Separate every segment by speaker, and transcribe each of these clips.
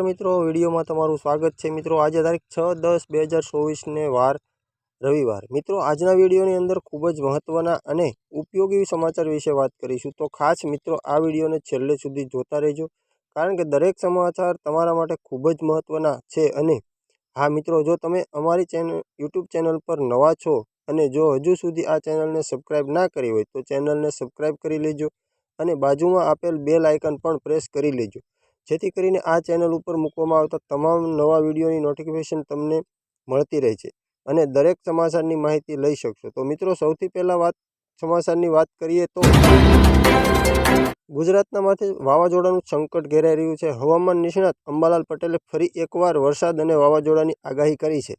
Speaker 1: મિત્રો વિડીયોમાં તમારું સ્વાગત છે। મિત્રો આજે તારીખ 6/10/2024 ને વાર રવિવાર। મિત્રો આજના વિડીયોની અંદર ખૂબ જ મહત્વના અને ઉપયોગી સમાચાર વિશે વાત કરીશું, તો ખાસ મિત્રો આ વિડીયોને છેલ્લે સુધી જોતા રહેજો, કારણ કે દરેક સમાચાર તમારા માટે ખૂબ જ મહત્વના છે। અને હા મિત્રો, જો તમે અમારી યુટ્યુબ ચેનલ પર નવા છો અને જો હજુ સુધી આ ચેનલને સબસ્ક્રાઈબ ના કરી હોય તો ચેનલને સબસ્ક્રાઈબ કરી લેજો અને બાજુમાં આપેલ બેલ આઇકન પણ પ્રેસ કરી લેજો, જેથી કરીને આ ચેનલ ઉપર મૂકવામાં આવતા તમામ નવા વિડીયોની નોટિફિકેશન તમને મળતી રહે છે અને દરેક સમાચારની માહિતી લઈ શકશો। તો મિત્રો સૌથી પહેલાં સમાચારની વાત કરીએ તો ગુજરાતના માથે વાવાઝોડાનું સંકટ ઘેરાઈ રહ્યું છે। હવામાન નિષ્ણાત અંબાલાલ પટેલે ફરી એકવાર વરસાદ અને વાવાઝોડાની આગાહી કરી છે।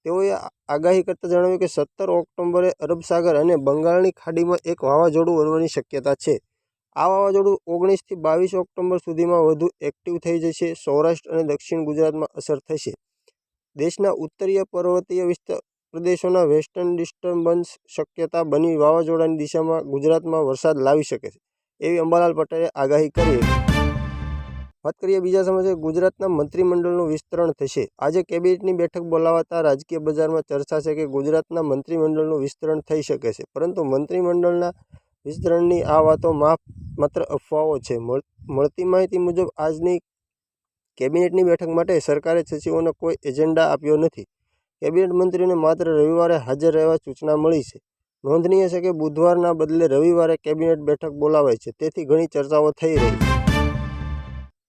Speaker 1: તેઓએ આગાહી કરતાં જણાવ્યું કે 17 ઓક્ટોબરે અરબ સાગર અને બંગાળની ખાડીમાં એક વાવાઝોડું બનવાની શક્યતા છે। આ વાવાઝોડું 19 થી 22 ઓક્ટોબર સુધીમાં વધુ એક્ટિવ થઈ જશે। સૌરાષ્ટ્ર અને દક્ષિણ ગુજરાતમાં અસર થશે। દેશના ઉત્તરીય પર્વતીય પ્રદેશોના વેસ્ટર્ન ડિસ્ટર્બન્સ શક્યતા બની વાવાઝોડાની દિશામાં ગુજરાતમાં વરસાદ લાવી શકે છે, એવી અંબાલાલ પટેલે આગાહી કરી હતી। વાત કરીએ બીજા સમાચાર, ગુજરાતના મંત્રીમંડળનું વિસ્તરણ થશે। આજે કેબિનેટની બેઠક બોલાવાતા રાજકીય બજારમાં ચર્ચા છે કે ગુજરાતના મંત્રીમંડળનું વિસ્તરણ થઈ શકે છે, પરંતુ મંત્રીમંડળના વિસ્તરણની આ વાતો માત્ર અફવાઓ છે। મળતી માહિતી મુજબ આજની કેબિનેટની બેઠક માટે સરકારે સચિવોને કોઈ એજન્ડા આપ્યો નથી। કેબિનેટ મંત્રીઓને માત્ર રવિવારે હાજર રહેવા સૂચના મળી છે। નોંધનીય છે કે બુધવારના બદલે રવિવારે કેબિનેટ બેઠક બોલાવાઈ છે, તેથી ઘણી ચર્ચાઓ થઈ રહી છે।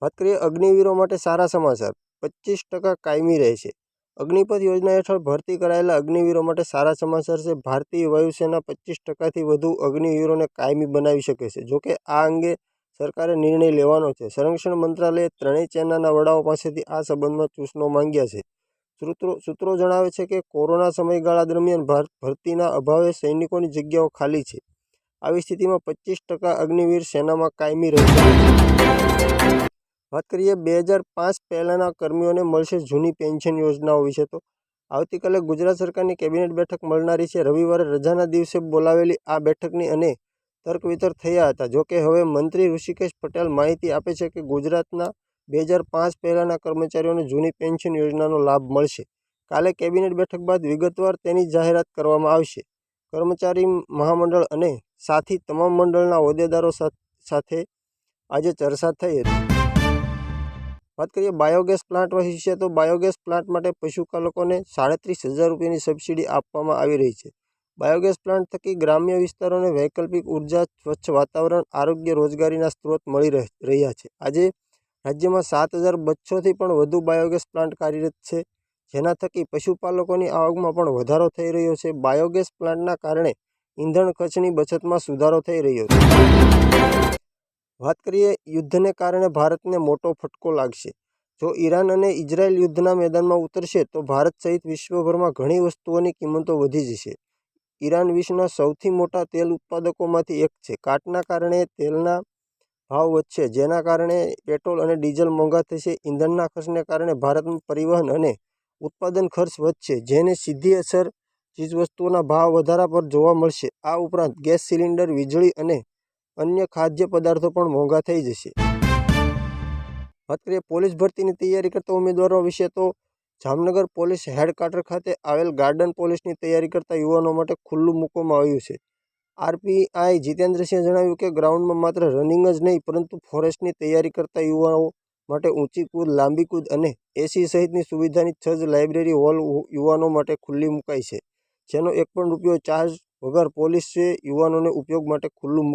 Speaker 1: વાત કરીએ અગ્નિવીરો માટે સારા સમાચાર, 25% કાયમી રહેશે। અગ્નિપથ યોજના હેઠળ ભરતી કરાયેલા અગ્નિવીરો માટે સારા સમાચાર છે। ભારતીય વાયુસેના 25%થી વધુ અગ્નિવીરોને કાયમી બનાવી શકે છે। જોકે આ અંગે સરકારે નિર્ણય લેવાનો છે। સંરક્ષણ મંત્રાલયે ત્રણેય સેનાના વડાઓ પાસેથી આ સંબંધમાં સૂચનો માંગ્યા છે। સૂત્રો જણાવે છે કે કોરોના સમયગાળા દરમિયાન ભરતીના અભાવે સૈનિકોની જગ્યાઓ ખાલી છે। આવી સ્થિતિમાં 25% અગ્નિવીર સેનામાં કાયમી રહેશે। વાત કરીએ 2005 પહેલાના કર્મીઓને મળશે જૂની પેન્શન યોજનાઓ વિશે, તો આવતીકાલે ગુજરાત સરકારની કેબિનેટ બેઠક મળનારી છે। રવિવારે રજાના દિવસે બોલાવેલી આ બેઠકની અને તર્ક વિતર્ક થયા હતા। જોકે હવે મંત્રી ઋષિકેશ પટેલ માહિતી આપે છે કે ગુજરાતના 2005 પહેલાના કર્મચારીઓને જૂની પેન્શન યોજનાનો લાભ મળશે। કાલે કેબિનેટ બેઠક બાદ વિગતવાર તેની જાહેરાત કરવામાં આવશે। કર્મચારી મહામંડળ અને સાથી તમામ મંડળના હોદ્દેદારો સાથે આજે ચર્ચા થઈ હતી। વાત કરીએ બાયોગેસ પ્લાન્ટ વિશે, તો બાયોગેસ પ્લાન્ટ માટે પશુપાલકોને 37,000 રૂપિયાની સબસિડી આપવામાં આવી રહી છે। બાયોગેસ પ્લાન્ટ થકી ગ્રામ્ય વિસ્તારોને વૈકલ્પિક ઉર્જા, સ્વચ્છ વાતાવરણ, આરોગ્ય, રોજગારીના સ્ત્રોત મળી રહ્યા છે। આજે રાજ્યમાં 7,200થી પણ વધુ બાયોગેસ પ્લાન્ટ કાર્યરત છે, જેના થકી પશુપાલકોની આવકમાં પણ વધારો થઈ રહ્યો છે। બાયોગેસ પ્લાન્ટના કારણે ઈંધણ ખર્ચની બચતમાં સુધારો થઈ રહ્યો છે। વાત કરીએ યુદ્ધને કારણે ભારતને મોટો ફટકો લાગશે। જો ઈરાન અને ઇઝરાયલ યુદ્ધના મેદાનમાં ઉતરશે તો ભારત સહિત વિશ્વભરમાં ઘણી વસ્તુઓની કિંમતો વધી જશે। ઈરાન વિશ્વના સૌથી મોટા તેલ ઉત્પાદકોમાંથી એક છે। કાટના કારણે તેલના ભાવ વધશે, જેના કારણે પેટ્રોલ અને ડીઝલ મોંઘા થશે। ઈંધણના ખર્ચને કારણે ભારતમાં પરિવહન અને ઉત્પાદન ખર્ચ વધશે, જેની સીધી અસર ચીજવસ્તુઓના ભાવ વધારા પર જોવા મળશે। આ ઉપરાંત ગેસ સિલિન્ડર, વીજળી અને અન્ય ખાદ્ય પદાર્થો પણ મોંઘા થઈ જશે। વાત કરીએ પોલીસ ભરતીની તૈયારી કરતા ઉમેદવારો વિશે, તો જામનગર પોલીસ હેડક્વાર્ટર ખાતે આવેલ ગાર્ડન પોલીસની તૈયારી કરતા યુવાનો માટે ખુલ્લું મૂકવામાં આવ્યું છે। આરપીઆઈ જીતેન્દ્રસિંહે જણાવ્યું કે ગ્રાઉન્ડમાં માત્ર રનિંગ જ નહીં, પરંતુ ફોરેસ્ટની તૈયારી કરતા યુવાનો માટે ઊંચી કૂદ, લાંબી કૂદ અને એસી સહિતની સુવિધાની સજ્જ લાઇબ્રેરી હોલ યુવાનો માટે ખુલ્લી મુકાઈ છે, જેનો એક પણ રૂપિયો ચાર્જ વગર પોલીસે યુવાનોને ઉપયોગ માટે ખુલ્લું